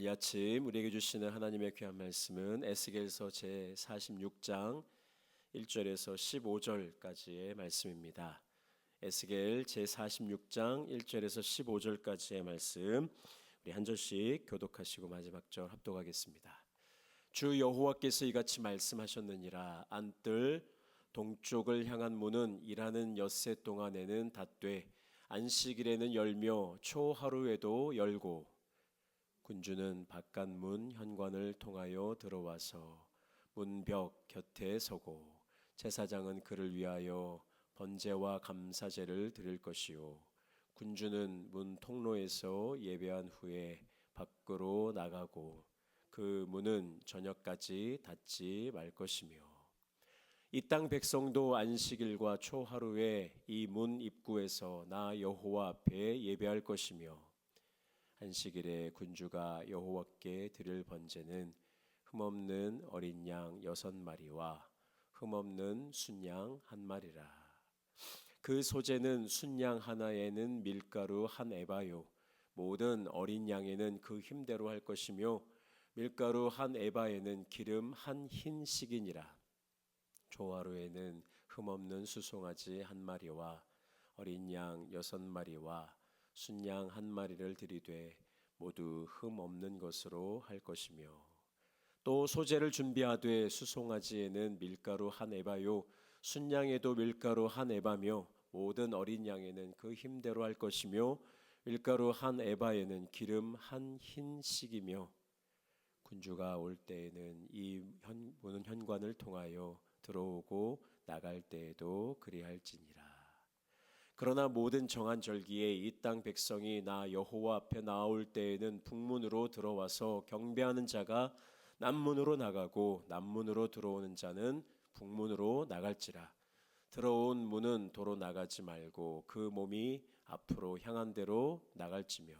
이 아침 우리에게 주시는 하나님의 귀한 말씀은 에스겔서 제46장 1절에서 15절까지의 말씀입니다. 에스겔 제46장 1절에서 15절까지의 말씀 우리 한 절씩 교독하시고 마지막 절 합독하겠습니다. 주 여호와께서 이같이 말씀하셨느니라. 안뜰 동쪽을 향한 문은 일하는 엿새 동안에는 닫되 안식일에는 열며 초하루에도 열고 군주는 바깥문 현관을 통하여 들어와서 문벽 곁에 서고 제사장은 그를 위하여 번제와 감사제를 드릴 것이요 군주는 문 통로에서 예배한 후에 밖으로 나가고 그 문은 저녁까지 닫지 말 것이며 이 땅 백성도 안식일과 초하루에 이 문 입구에서 나 여호와 앞에 예배할 것이며 안식일에 군주가 여호와께 드릴 번제는 흠없는 어린 양 6마리와 흠없는 순양 1마리라. 그 소재는 순양 하나에는 밀가루 1에바요 모든 어린 양에는 그 힘대로 할 것이며 밀가루 1에바에는 기름 1흰식이니라. 조화로에는 흠없는 수송아지 1마리와 어린 양 6마리와 순양 1마리를 드리되 모두 흠 없는 것으로 할 것이며 또 소제를 준비하되 수송아지에는 밀가루 1에바요 순양에도 밀가루 1에바며 모든 어린 양에는 그 힘대로 할 것이며 밀가루 1에바에는 기름 1흰식이며 군주가 올 때에는 이 문은 현관을 통하여 들어오고 나갈 때에도 그리할지니라. 그러나 모든 정한 절기에 이 땅 백성이 나 여호와 앞에 나올 때에는 북문으로 들어와서 경배하는 자가 남문으로 나가고 남문으로 들어오는 자는 북문으로 나갈지라. 들어온 문은 도로 나가지 말고 그 몸이 앞으로 향한 대로 나갈지며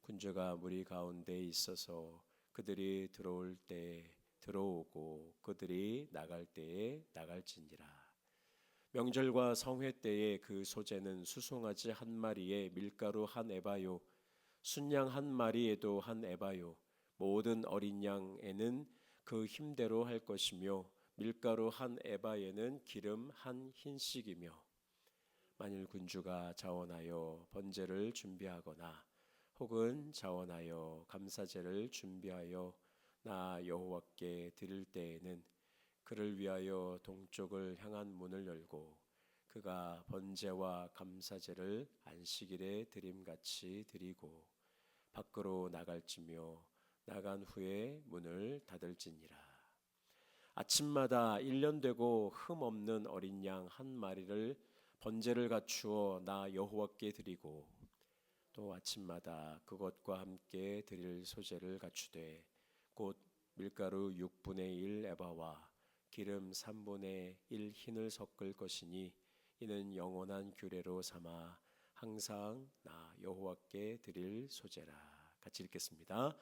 군주가 무리 가운데 있어서 그들이 들어올 때 들어오고 그들이 나갈 때에 나갈지니라. 명절과 성회 때에 그 소재는 수송아지 1마리에 밀가루 1에바요 순양 1마리에도 1에바요 모든 어린 양에는 그 힘대로 할 것이며 밀가루 1에바에는 기름 1흰식이며 만일 군주가 자원하여 번제를 준비하거나 혹은 자원하여 감사제를 준비하여 나 여호와께 드릴 때에는 그를 위하여 동쪽을 향한 문을 열고 그가 번제와 감사제를 안식일에 드림같이 드리고 밖으로 나갈지며 나간 후에 문을 닫을지니라. 아침마다 1년 되고 흠 없는 어린 양 1마리를 번제를 갖추어 나 여호와께 드리고 또 아침마다 그것과 함께 드릴 소제를 갖추되 곧 밀가루 6분의 1 에바와 기름 3분의 1 흰을 섞을 것이니 이는 영원한 규례로 삼아 항상 나 여호와께 드릴 소제라. 같이 읽겠습니다.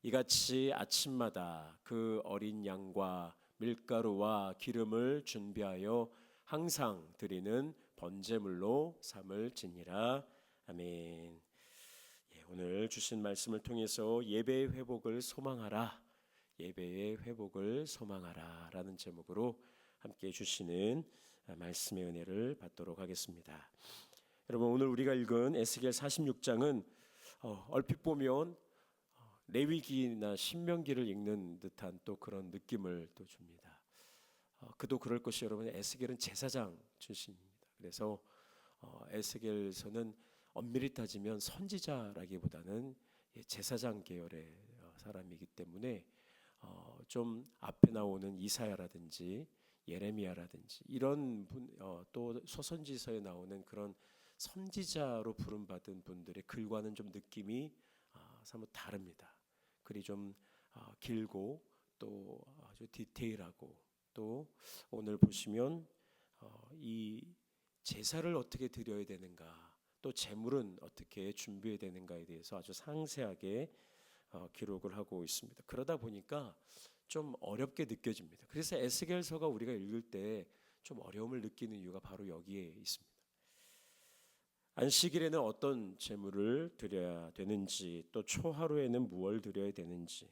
이같이 아침마다 그 어린 양과 밀가루와 기름을 준비하여 항상 드리는 번제물로 삼을지니라. 아멘. 오늘 주신 말씀을 통해서 예배의 회복을 소망하라. 예배의 회복을 소망하라 라는 제목으로 함께 주시는 말씀의 은혜를 받도록 하겠습니다. 여러분 오늘 우리가 읽은 에스겔 46장은 얼핏 보면 레위기나 신명기를 읽는 듯한 또 그런 느낌을 또 줍니다. 그도 그럴 것이 여러분 에스겔은 제사장 출신입니다. 그래서 에스겔서는 엄밀히 따지면 선지자라기보다는 제사장 계열의 사람이기 때문에 좀 앞에 나오는 이사야라든지 예레미야라든지 이런 또 소선지서에 나오는 그런 선지자로 부름받은 분들의 글과는 좀 느낌이 사뭇 다릅니다. 글이 좀 길고 또 아주 디테일하고 또 오늘 보시면 이 제사를 어떻게 드려야 되는가 또 제물은 어떻게 준비해야 되는가에 대해서 아주 상세하게 기록을 하고 있습니다. 그러다 보니까 좀 어렵게 느껴집니다. 그래서 에스겔서가 우리가 읽을 때 좀 어려움을 느끼는 이유가 바로 여기에 있습니다. 안식일에는 어떤 제물을 드려야 되는지, 또 초하루에는 무엇을 드려야 되는지,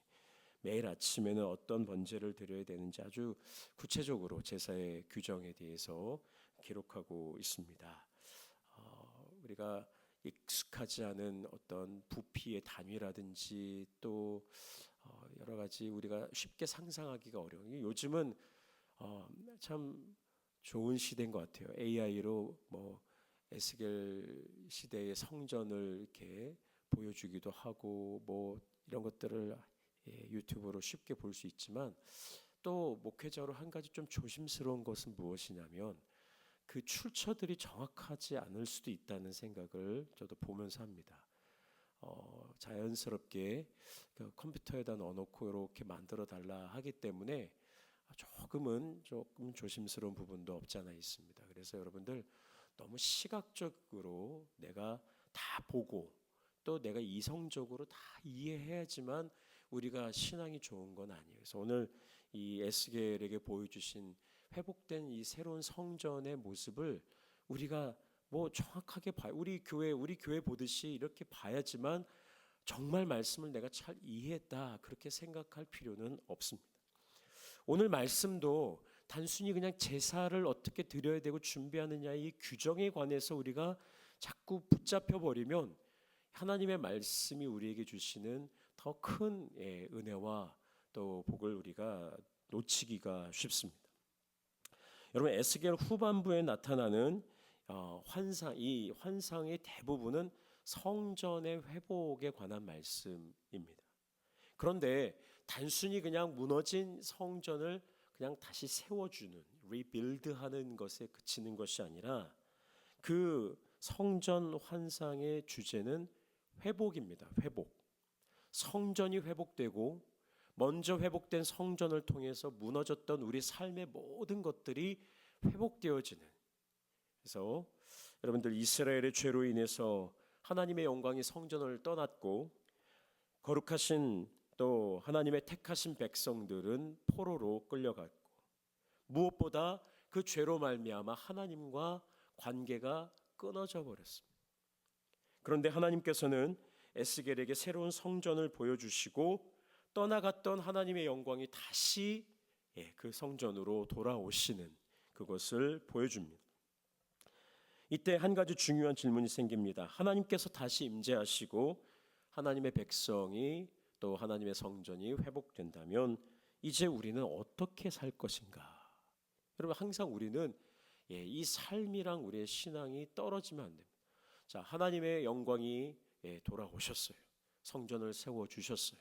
매일 아침에는 어떤 번제를 드려야 되는지 아주 구체적으로 제사의 규정에 대해서 기록하고 있습니다. 우리가 익숙하지 않은 어떤 부피의 단위라든지 또 여러 가지 우리가 쉽게 상상하기가 어려운, 요즘은 참 좋은 시대인 것 같아요. AI로 뭐 에스겔 시대의 성전을 이렇게 보여주기도 하고 뭐 이런 것들을 유튜브로 쉽게 볼 수 있지만, 또 목회자로 한 가지 좀 조심스러운 것은 무엇이냐면 그 출처들이 정확하지 않을 수도 있다는 생각을 저도 보면서 합니다. 자연스럽게 그 컴퓨터에다 넣어놓고 이렇게 만들어 달라 하기 때문에 조금 조심스러운 부분도 없지 않아 있습니다. 그래서 여러분들 너무 시각적으로 내가 다 보고 또 내가 이성적으로 다 이해해야지만 우리가 신앙이 좋은 건 아니에요. 그래서 오늘 이 에스겔에게 보여주신 회복된 이 새로운 성전의 모습을 우리가 뭐 정확하게 우리 교회 보듯이 이렇게 봐야지만 정말 말씀을 내가 잘 이해했다 그렇게 생각할 필요는 없습니다. 오늘 말씀도 단순히 그냥 제사를 어떻게 드려야 되고 준비하느냐 이 규정에 관해서 우리가 자꾸 붙잡혀 버리면 하나님의 말씀이 우리에게 주시는 더 큰 은혜와 또 복을 우리가 놓치기가 쉽습니다. 여러분, 에스겔 후반부에 나타나는 이 환상의 대부분은 성전의 회복에 관한 말씀입니다. 그런데 단순히 그냥 무너진 성전을 그냥 다시 세워주는, 리빌드하는 것에 그치는 것이 아니라 그 성전 환상의 주제는 회복입니다. 회복. 성전이 회복되고 먼저 회복된 성전을 통해서 무너졌던 우리 삶의 모든 것들이 회복되어지는. 그래서 여러분들, 이스라엘의 죄로 인해서 하나님의 영광이 성전을 떠났고 거룩하신 또 하나님의 택하신 백성들은 포로로 끌려갔고, 무엇보다 그 죄로 말미암아 하나님과 관계가 끊어져 버렸습니다. 그런데 하나님께서는 에스겔에게 새로운 성전을 보여주시고 떠나갔던 하나님의 영광이 다시 그 성전으로 돌아오시는 그것을 보여줍니다. 이때 한 가지 중요한 질문이 생깁니다. 하나님께서 다시 임재하시고 하나님의 백성이 또 하나님의 성전이 회복된다면 이제 우리는 어떻게 살 것인가? 여러분, 항상 우리는 이 삶이랑 우리의 신앙이 떨어지면 안 됩니다. 자, 하나님의 영광이 돌아오셨어요. 성전을 세워주셨어요.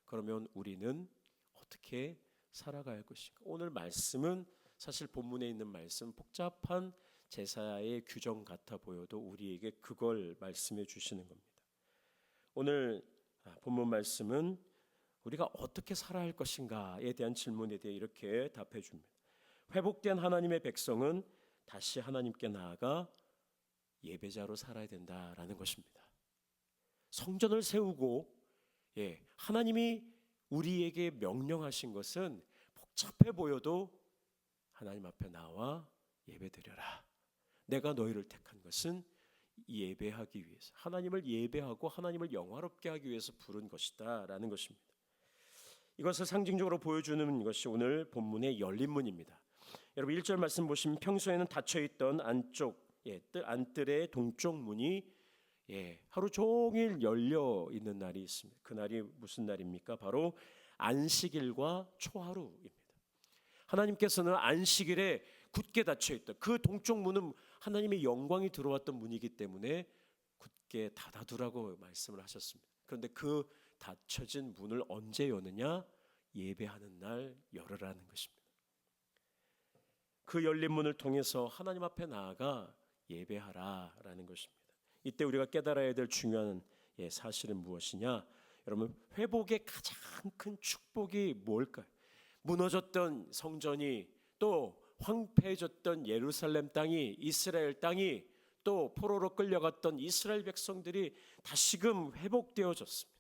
그러면 우리는 어떻게 살아가야 할 것인가? 오늘 말씀은 사실 본문에 있는 말씀 복잡한 제사의 규정 같아 보여도 우리에게 그걸 말씀해 주시는 겁니다. 오늘 본문 말씀은 우리가 어떻게 살아야 할 것인가에 대한 질문에 대해 이렇게 답해 줍니다. 회복된 하나님의 백성은 다시 하나님께 나아가 예배자로 살아야 된다라는 것입니다. 성전을 세우고 하나님이 우리에게 명령하신 것은 복잡해 보여도 하나님 앞에 나와 예배드려라. 내가 너희를 택한 것은 예배하기 위해서, 하나님을 예배하고 하나님을 영화롭게 하기 위해서 부른 것이다 라는 것입니다. 이것을 상징적으로 보여주는 것이 오늘 본문의 열린문입니다. 여러분, 1절 말씀 보시면 평소에는 닫혀있던 안뜰의 동쪽 문이 하루 종일 열려 있는 날이 있습니다. 그 날이 무슨 날입니까? 바로 안식일과 초하루입니다. 하나님께서는 안식일에 굳게 닫혀있던 그 동쪽 문은 하나님의 영광이 들어왔던 문이기 때문에 굳게 닫아두라고 말씀을 하셨습니다. 그런데 그 닫혀진 문을 언제 여느냐? 예배하는 날 열으라는 것입니다. 그 열린 문을 통해서 하나님 앞에 나아가 예배하라라는 것입니다. 이때 우리가 깨달아야 될 중요한 사실은 무엇이냐? 여러분, 회복의 가장 큰 축복이 뭘까요? 무너졌던 성전이, 또 황폐해졌던 예루살렘 땅이, 이스라엘 땅이, 또 포로로 끌려갔던 이스라엘 백성들이 다시금 회복되어졌습니다.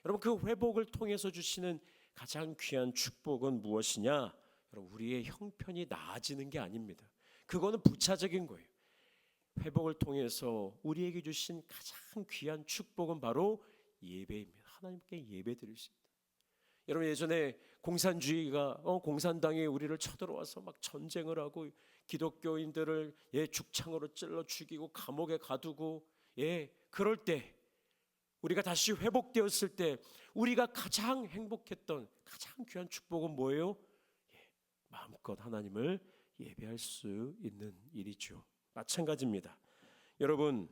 여러분, 그 회복을 통해서 주시는 가장 귀한 축복은 무엇이냐? 여러분, 우리의 형편이 나아지는 게 아닙니다. 그거는 부차적인 거예요. 회복을 통해서 우리에게 주신 가장 귀한 축복은 바로 예배입니다. 하나님께 예배드릴 수 있다. 여러분, 예전에 공산주의가 공산당이 우리를 쳐들어와서 막 전쟁을 하고 기독교인들을 죽창으로 찔러 죽이고 감옥에 가두고 그럴 때 우리가 다시 회복되었을 때 우리가 가장 행복했던 가장 귀한 축복은 뭐예요? 마음껏 하나님을 예배할 수 있는 일이죠. 마찬가지입니다. 여러분,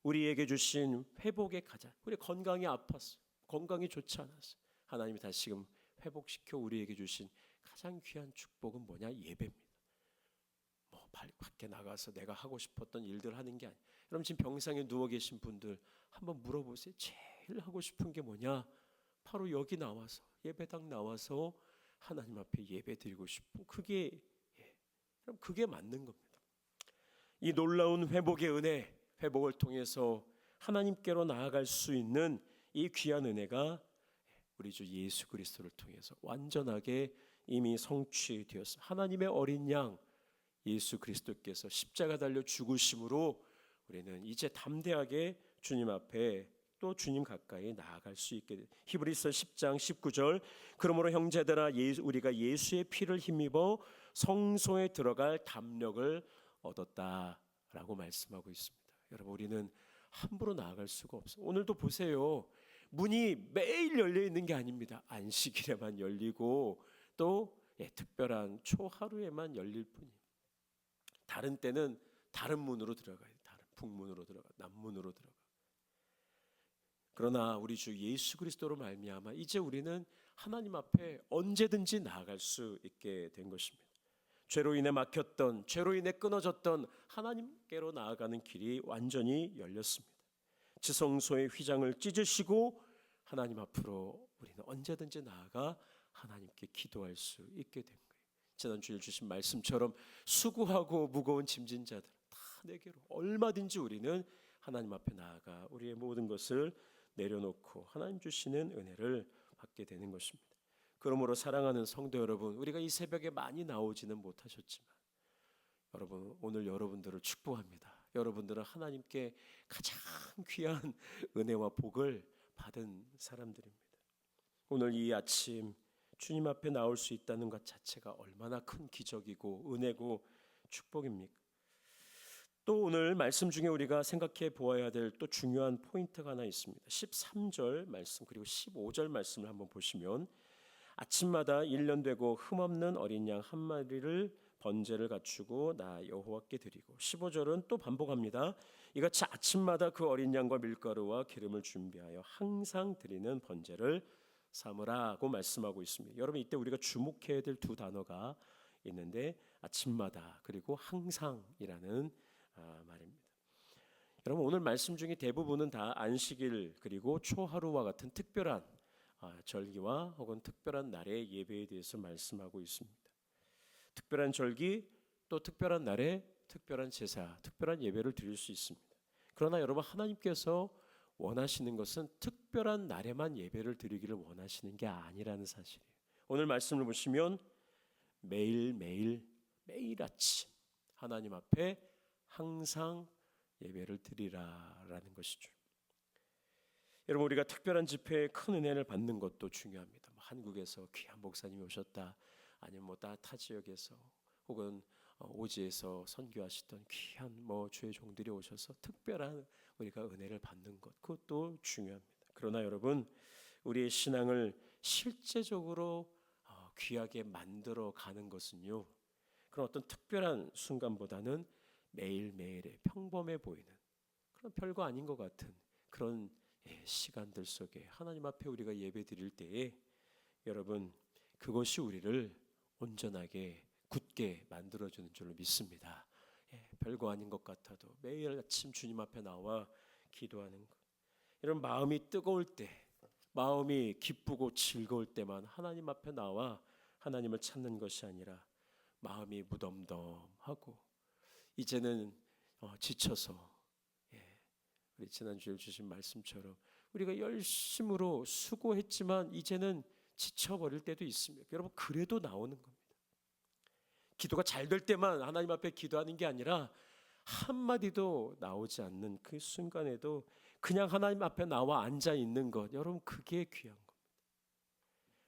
우리에게 주신 회복의 가장, 우리 건강이 아팠어요. 건강이 좋지 않았어요. 하나님이 다시금 회복시켜 우리에게 주신 가장 귀한 축복은 뭐냐? 예배입니다. 뭐 밖에 나가서 내가 하고 싶었던 일들 하는 게 아니에요. 여러분, 지금 병상에 누워 계신 분들 한번 물어보세요. 제일 하고 싶은 게 뭐냐? 바로 여기 나와서, 예배당 나와서 하나님 앞에 예배 드리고 싶은, 그게 맞는 겁니다. 이 놀라운 회복의 은혜, 회복을 통해서 하나님께로 나아갈 수 있는 이 귀한 은혜가 우리 주 예수 그리스도를 통해서 완전하게 이미 성취되었습니다. 하나님의 어린 양 예수 그리스도께서 십자가 달려 죽으심으로 우리는 이제 담대하게 주님 앞에 또 주님 가까이 나아갈 수 있게 됩니다. 히브리서 10장 19절, 그러므로 형제들아 우리가 예수의 피를 힘입어 성소에 들어갈 담력을 얻었다라고 말씀하고 있습니다. 여러분, 우리는 함부로 나아갈 수가 없어요. 오늘도 보세요. 문이 매일 열려 있는 게 아닙니다. 안식일에만 열리고 또 특별한 초하루에만 열릴 뿐이에요. 다른 때는 다른 문으로 들어가요. 다른 북문으로 들어가, 남문으로 들어가. 그러나 우리 주 예수 그리스도로 말미암아 이제 우리는 하나님 앞에 언제든지 나아갈 수 있게 된 것입니다. 죄로 인해 막혔던, 죄로 인해 끊어졌던 하나님께로 나아가는 길이 완전히 열렸습니다. 지성소의 휘장을 찢으시고 하나님 앞으로 우리는 언제든지 나아가 하나님께 기도할 수 있게 된 거예요. 지난 주일 주신 말씀처럼 수고하고 무거운 짐진 자들 다 내게로, 얼마든지 우리는 하나님 앞에 나아가 우리의 모든 것을 내려놓고 하나님 주시는 은혜를 받게 되는 것입니다. 그러므로 사랑하는 성도 여러분, 우리가 이 새벽에 많이 나오지는 못하셨지만 여러분, 오늘 여러분들을 축복합니다. 여러분들은 하나님께 가장 귀한 은혜와 복을 받은 사람들입니다. 오늘 이 아침 주님 앞에 나올 수 있다는 것 자체가 얼마나 큰 기적이고 은혜고 축복입니까? 또 오늘 말씀 중에 우리가 생각해 보아야 될 또 중요한 포인트가 하나 있습니다. 13절 말씀 그리고 15절 말씀을 한번 보시면, 아침마다 1년 되고 흠없는 어린 양 한 마리를 번제를 갖추고 나 여호와께 드리고, 15절은 또 반복합니다. 이같이 아침마다 그 어린 양과 밀가루와 기름을 준비하여 항상 드리는 번제를 삼으라고 말씀하고 있습니다. 여러분, 이때 우리가 주목해야 될 두 단어가 있는데 아침마다 그리고 항상이라는 말입니다. 여러분, 오늘 말씀 중에 대부분은 다 안식일 그리고 초하루와 같은 특별한 절기와 혹은 특별한 날의 예배에 대해서 말씀하고 있습니다. 특별한 절기 또 특별한 날에 특별한 제사, 특별한 예배를 드릴 수 있습니다. 그러나 여러분, 하나님께서 원하시는 것은 특별한 날에만 예배를 드리기를 원하시는 게 아니라는 사실이에요. 오늘 말씀을 보시면 매일 아침 하나님 앞에 항상 예배를 드리라라는 것이죠. 여러분, 우리가 특별한 집회에 큰 은혜를 받는 것도 중요합니다. 한국에서 귀한 목사님이 오셨다, 아니면 타 지역에서 혹은 오지에서 선교하시던 귀한 주의 종들이 오셔서 특별한 우리가 은혜를 받는 것, 그것도 중요합니다. 그러나 여러분, 우리의 신앙을 실제적으로 귀하게 만들어 가는 것은요, 그런 어떤 특별한 순간보다는 매일매일의 평범해 보이는 그런 별거 아닌 것 같은 그런 시간들 속에 하나님 앞에 우리가 예배 드릴 때에 여러분, 그것이 우리를 온전하게 굳게 만들어주는 줄로 믿습니다. 별거 아닌 것 같아도 매일 아침 주님 앞에 나와 기도하는 것, 이런 마음이 뜨거울 때, 마음이 기쁘고 즐거울 때만 하나님 앞에 나와 하나님을 찾는 것이 아니라 마음이 무덤덤하고 이제는 지쳐서, 우리 지난주에 주신 말씀처럼 우리가 열심으로 수고했지만 이제는 지쳐버릴 때도 있습니다. 여러분, 그래도 나오는 겁니다. 기도가 잘 될 때만 하나님 앞에 기도하는 게 아니라 한마디도 나오지 않는 그 순간에도 그냥 하나님 앞에 나와 앉아 있는 것, 여러분 그게 귀한 겁니다.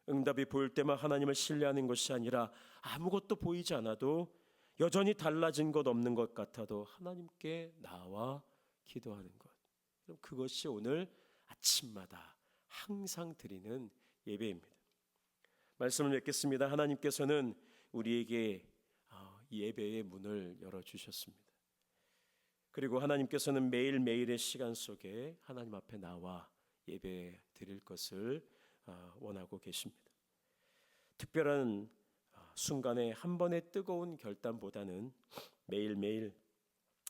응답이 보일 때만 하나님을 신뢰하는 것이 아니라 아무것도 보이지 않아도 여전히 달라진 것 없는 것 같아도 하나님께 나와 기도하는 것, 그것이 오늘 아침마다 항상 드리는 예배입니다. 말씀을 맺겠습니다. 하나님께서는 우리에게 예배의 문을 열어주셨습니다. 그리고 하나님께서는 매일매일의 시간 속에 하나님 앞에 나와 예배 드릴 것을 원하고 계십니다. 특별한 순간에 한 번의 뜨거운 결단보다는 매일매일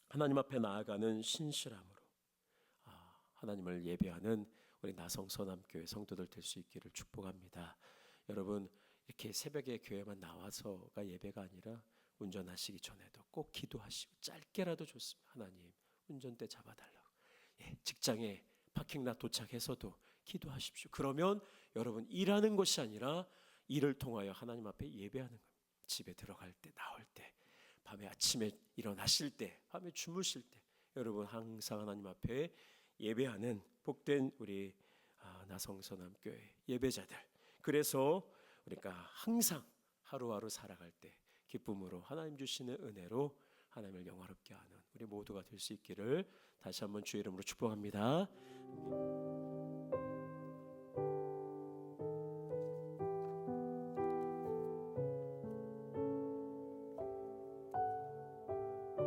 하나님 앞에 나아가는 신실함으로 하나님을 예배하는 우리 나성서남교회 성도들 될 수 있기를 축복합니다. 여러분, 이렇게 새벽에 교회만 나와서가 예배가 아니라 운전하시기 전에도 꼭 기도하시고, 짧게라도 좋습니다. 하나님 운전대 잡아달라고. 직장에 파킹lot 도착해서도 기도하십시오. 그러면 여러분 일하는 것이 아니라 일을 통하여 하나님 앞에 예배하는 겁니다. 집에 들어갈 때, 나올 때, 밤에 아침에 일어나실 때, 밤에 주무실 때, 여러분 항상 하나님 앞에 예배하는 복된 우리 나성서남교회 예배자들. 그래서 우리가 항상 하루하루 살아갈 때 기쁨으로 하나님 주시는 은혜로 하나님을 영화롭게 하는 우리 모두가 될 수 있기를 다시 한번 주의 이름으로 축복합니다.